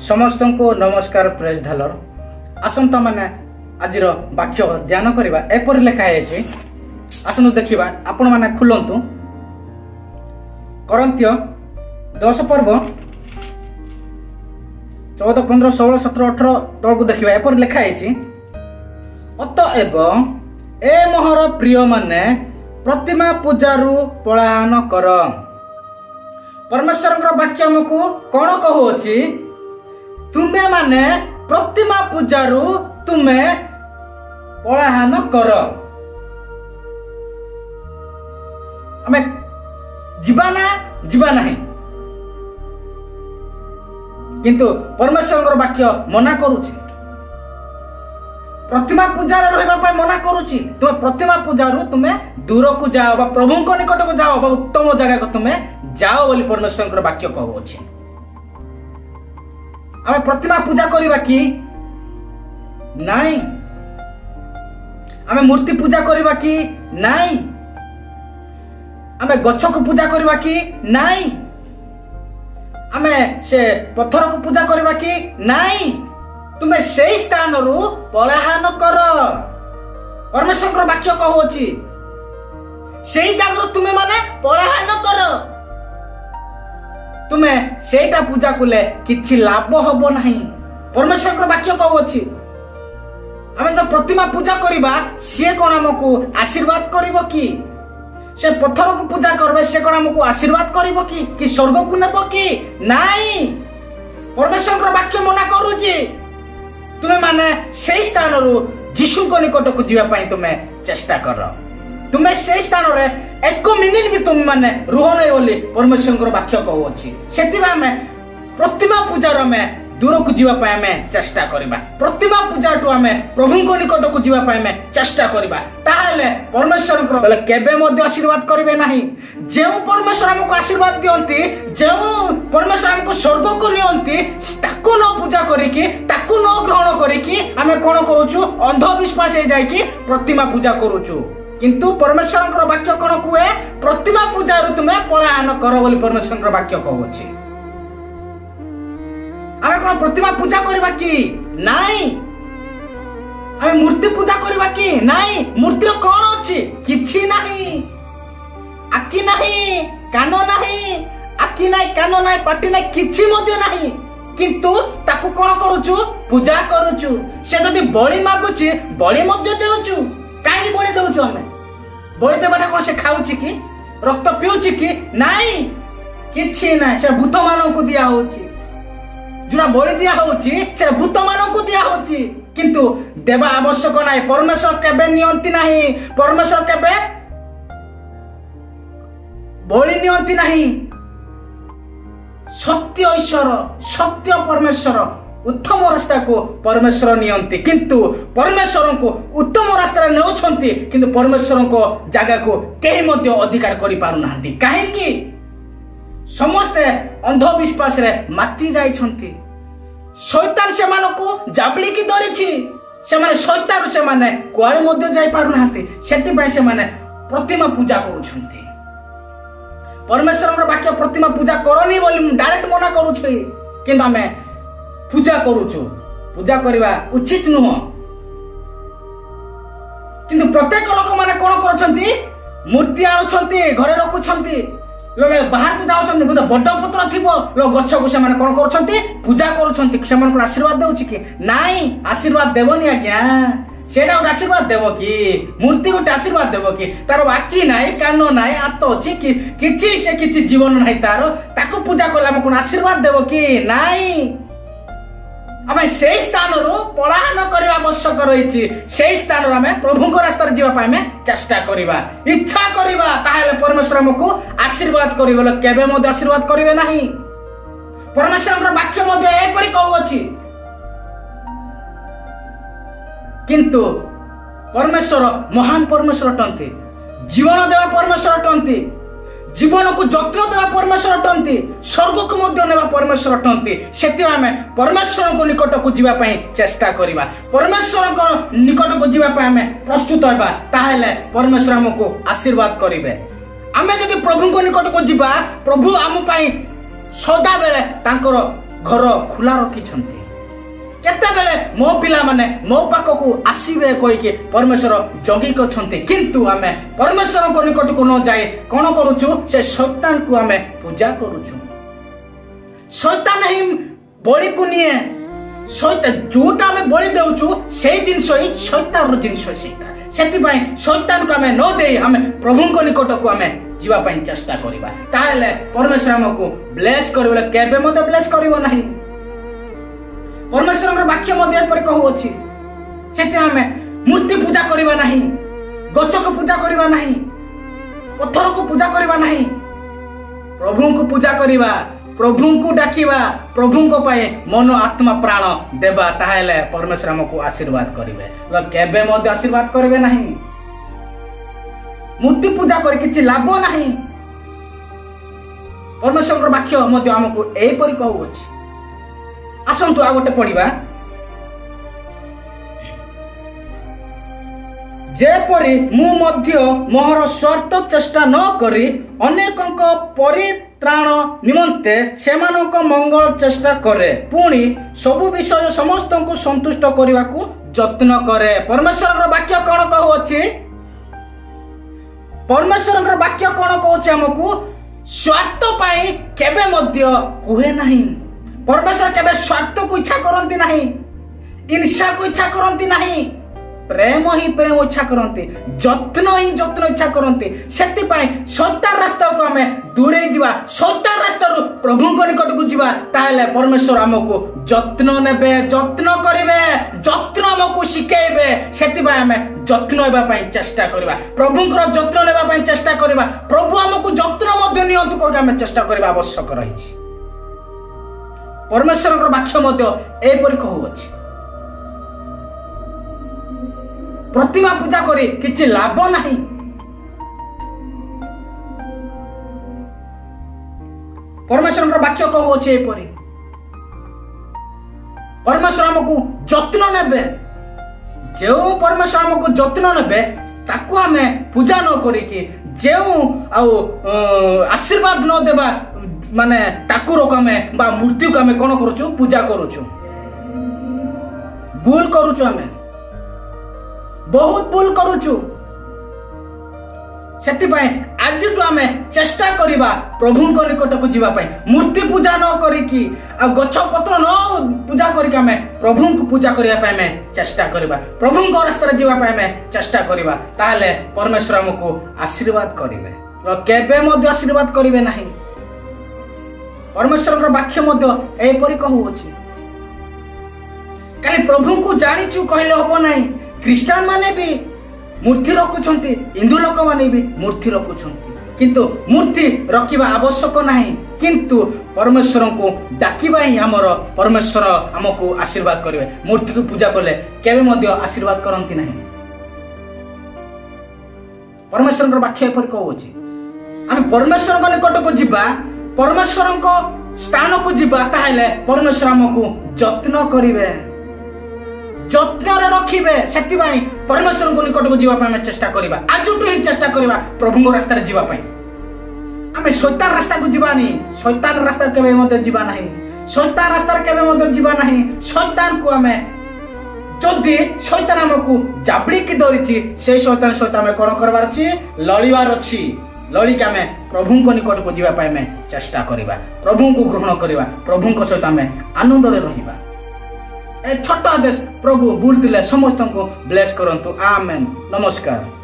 समस्त को नमस्कार प्रेज धलर आसंता माने आजिर वाक्य ध्यान करवा एपर लेखा है आसन देखा आपण मैंने खुलतु करंत्य 10 पर्व 14, 15, 16, 17, 18 तल को देखा एपर लेखा है अतएव ए मोहर प्रिय माने प्रतिमा पूजारू पलायन कर। परमेश्वर वाक्य हमको कौन कहूची तुम्हें माने प्रतिमा पूजारू तुम्हें पलायन कर। आमे जीवा नहीं किंतु परमेश्वर वाक्य मना करुची प्रतिमा पूजा रहा मना करुची तुम्हें प्रतिमा पूजारू तुम्हें दूर को जाओ बा प्रभु निकट को जाओ बा उत्तम जगह को तुम्हें जाओ बोली परमेश्वर वाक्य कहूची। आमे प्रतिमा पूजा करबा कि नहीं आमे मूर्ति पूजा करबा कि नहीं आमे गछ को पूजा करबा कि नहीं आमे से पत्थर को पूजा करबा कि नहीं तुम्हें से स्थान रु पलायन कर। परमेश्वर वाक्य कहूची से जगह तुम्हें माने पलायन कर। तुम्हें सेटा पूजा कुले किछि लाभ हबो नहीं। परमेश्वर वाक्य कहूची आमे तो प्रतिमा पूजा करिबा से कोन हमकु आशीर्वाद करिवो कि से पत्थर को पूजा करबे से कोन हमकु आशीर्वाद करिवो कि स्वर्ग को नेबो कि नहीं। परमेश्वर वाक्य मना करूची तुम्हें माने से स्थान रु यीशु को निकट को जीवा पई तुम्हें चेष्टा कर। तुम्हें से स्थान रे 1 मिनिट भी तुम माने रुह नहीं बोली परमेश्वर वाक्य कहूची। सेतिबा में प्रतिमा पूजा रे में दूर को जीवा पई हमें चेष्टा करिबा। प्रतिमा पूजा टू हमें प्रभु को निकट को जीवा पई हमें चेष्टा करिबा ताहले परमेश्वर को बोले केबे मध्ये आशीर्वाद करिवे नहीं। जेउ परमेश्वर हमको आशीर्वाद दियंती जेउ परमेश्वर हमको स्वर्ग को नियंती ताकू न पूजा करिकि ताकू न ग्रहण करिकि हमें कोन करूछु अंधविश्वास हे जाय कि प्रतिमा पूजा करूछु। किंतु परमेश्वर वाक्य कोन कुए प्रतिमा पूजा रु तुम्हें पलायन कर बोली परमेश्वर वाक्य कहूची। आमे कोन प्रतिमा पूजा करबा कि नहीं आमे मूर्ति पूजा करबा कि नहीं। मूर्ति रो कोन अछि किछि नहीं आखि नहीं कान नहीं आखि नहीं कान नहीं पाटी नहीं किछि मध्ये नहीं किंतु ताकू कोन करूछु पूजा करूछु। से जदी बळी मागुछि बळी मध्ये देउछु काई बळी देउछु हमें बळी देबाने कोन से खाउछि कि रक्त पिउछि कि नहीं किछि नहीं। से भूत मानन को दिया होछि जुना बळी दिया होछि से भूत मानन को दिया होछि किंतु देवा आवश्यक नहीं। परमेश्वर केबे नियंती नहीं परमेश्वर केबे बळी नियंती नहीं। सत्य ईश्वर सत्य परमेश्वर उत्तम रास्ता को परमेश्वर नियंती किंतु परमेश्वर को उत्तम रास्ता नेउछंती किंतु परमेश्वर को जगह को केही मध्ये अधिकार करि पारु नाहंती। काहे कि समस्ते अंधविश्वास रे माती जाइछंती। शैतान से मानको जाबली की धरिछि से माने शैतान से माने कुआळे मध्ये जाई पारु नाहंती सेति पय से माने प्रतिमा पूजा करूछंती। परमेश्वर वाक्य प्रतिमा पूजा करनी बोली डायरेक्ट मना करूछु किंतु हमें पूजा करूछु पूजा करबा उचित नुह। किंतु प्रत्येक लोक माने कोन करछंती मूर्ति आउछंती घरे रखुछंती लोग बाहर को जाउछंती बुदा बड्ड पत्र थिबो लोग गच्छ को से माने कोन करछंती पूजा करूछंती से मन को आशीर्वाद देउछि कि नहीं आशीर्वाद देबोनी आज्ञा सेडा उठ आशीर्वाद देबो कि मूर्ति उठ आशीर्वाद देबो कि तार आखि नाही कान नाही हाथ अछि कि किछि से किछि जीवन नाही तार ताको पूजा करला हम कोन आशीर्वाद देबो कि नहीं। हमें से स्थान रु पलायन करबा आवश्यक रहिछि से स्थान रु हमें प्रभु को रास्ता रे जीवा पाए में चेष्टा करबा इच्छा करबा ताहेले परमेश्वर हमको आशीर्वाद करिबो केबे मध्ये आशीर्वाद करिवे नहीं। परमेश्वर वाक्य मध्ये एपरि कहूछि किंतु परमेश्वर महान परमेश्वर टंती जीवन देवा परमेश्वर टंती जीवन को जत्न देवा परमेश्वर टंती स्वर्ग को मध्य नेवा परमेश्वर टंती सेति हमें परमेश्वर को निकट को जीवा पई चेष्टा करिबा परमेश्वर को निकट को जीवा पई हमें प्रस्तुत होबा ताहेले परमेश्वर हमको आशीर्वाद करिवे। आमे जदि प्रभु को निकट को जीवा प्रभु आम पई सदा बेले तांकर घर खुला रखिछन्ति केतेबेले मो पिला माने मो पाखकु आसीबे कहिके परमेश्वर जगी छन्ति किंतु आमे परमेश्वर को निकट को न जाय कोन करूछु से शैतान को आमे पूजा करूछु शैतान ही बलि को निये शैतान जोटा आमे बलि देउछु से जिंस ही शैतान रो जिंस सेटा सेति पय शैतान को आमे न दे आमे प्रभु को निकट को आमे जीवा पय चेष्टा करिबा ताले परमेश्वर हमको ब्लेस करबले केबे मते ब्लेस करिवो नाही परमेश्वर वाक्य मध्य पर कहू अछि सेते हमें मूर्ति पूजा करबा नाही गछ को पूजा करबा नाही पत्थर को पूजा करबा नाही प्रभु को पूजा करबा प्रभु को डाकिबा प्रभु को पाए मन आत्मा प्राण देबा ताहेले परमेश्वर हमको आशीर्वाद करिवे केबे मध्य आशीर्वाद करबे नाही मूर्ति पूजा कर किछि लाभ नाही परमेश्वर वाक्य मध्य हमको एई परि कहू अछि आसंतु आ गोटे पढ़िबा जेपरि मु मध्य मोहर स्वार्थ चेष्टा न करी अनेकंक परित्राण निमंते सेमानक मंगल चेष्टा करे पुणी सब विषय समस्त को संतुष्ट करने को यत्न करे परमेश्वर वाक्य कौन कहू अछि परमेश्वर वाक्य कौन कहू हमको स्वार्थ पाई केबे मध्य कुहे नहीं परमेश्वर केबे स्वार्थ को इच्छा करती नहीं ईर्ष्या को इच्छा करती नहीं प्रेम ही प्रेम इच्छा करती जत्न ही जत्न इच्छा करती सेति पाई शैतान रास्ता को हमें दूरे जीवा शैतान रास्ता रो प्रभु को निकट को जीवा ताले परमेश्वर हमको जत्न नेबे जत्न करिवे जत्न हमको शिखेबे सेति पाई हमें जत्न हेबा पाई चेष्टा करबा प्रभु को जत्न नेबा पाई चेष्टा करबा प्रभु हमको जत्न मध्य नियंतु को हमें चेष्टा करबा आवश्यक रही परमेश्वर वाक्य मध्य एपरि कहू अछि प्रतिमा पूजा करी किछि लाभ नाही परमेश्वर वाक्य कहू अछि एपरि परमेश्वर हमको जत्न नेबे जो परमेश्वर हमको जत्न नेबे ताकू हमें पूजा न करी कि जो आशीर्वाद न देबा माने ठाकुर को हमें बा मूर्ति को हमें कौन करूछु पूजा करूछु भूल करूछु हमें बहुत भूल करूछु सेति पाए आज तो हमें चेष्टा करिबा प्रभु को निकट को जीवा पाए मूर्ति पूजा न करी कि आ गछ पत्र न पूजा करी कि हमें प्रभु को पूजा करिया पाए हमें चेष्टा करिबा प्रभु को रास्ता जीवा पाए हमें चेष्टा करिबा ताले परमेश्वर हमको आशीर्वाद करिवे केबे मध्य आशीर्वाद करिवे नाही परमेश्वर वाक्य मध्य एपरि कहू अछि खाली प्रभु को जानिछु कहले हो नाही ख्रीस्टान माने भी मूर्ति रखुछंती हिंदू लोक माने भी मूर्ति रखुछंती किंतु मूर्ति रखिबा आवश्यक नाही किंतु परमेश्वर को डाकिबा ही हमर परमेश्वर हमको आशीर्वाद करिवे मूर्ति को पूजा करले केबे मध्य आशीर्वाद करंती नाही परमेश्वर वाक्य एपरि कहू अछि हम परमेश्वर को निकट को जिबा परमेश्वर को स्थान को जीवा ताहले परमेश्वर हमको जत्न करिवे जत्न रे रखिबे सेति भाई परमेश्वर को निकट को जीवा पाए चेष्टा करिबा आजुटु ही चेष्टा करिबा प्रभु को रास्ता रे जीवा पाए हमें शैतान रास्ता को जीवानी शैतान रास्ता केबे मते जीवा नाही शैतान रास्ता केबे मते जीवा नाही शैतान को हमें जदी शैतान हमको जाबड़ी की धरिछि से शैतान में कोन करबार अछि लळीवार अछि लड़ी के हमें प्रभु को निकट को जीवा पाए में चेष्टा करिबा प्रभु को ग्रहण करिबा प्रभु को सहित हमें आनंद रे रहिबा ए छोट आदेश प्रभु भूल दिले समस्त को ब्लेस करंतु आमेन नमस्कार।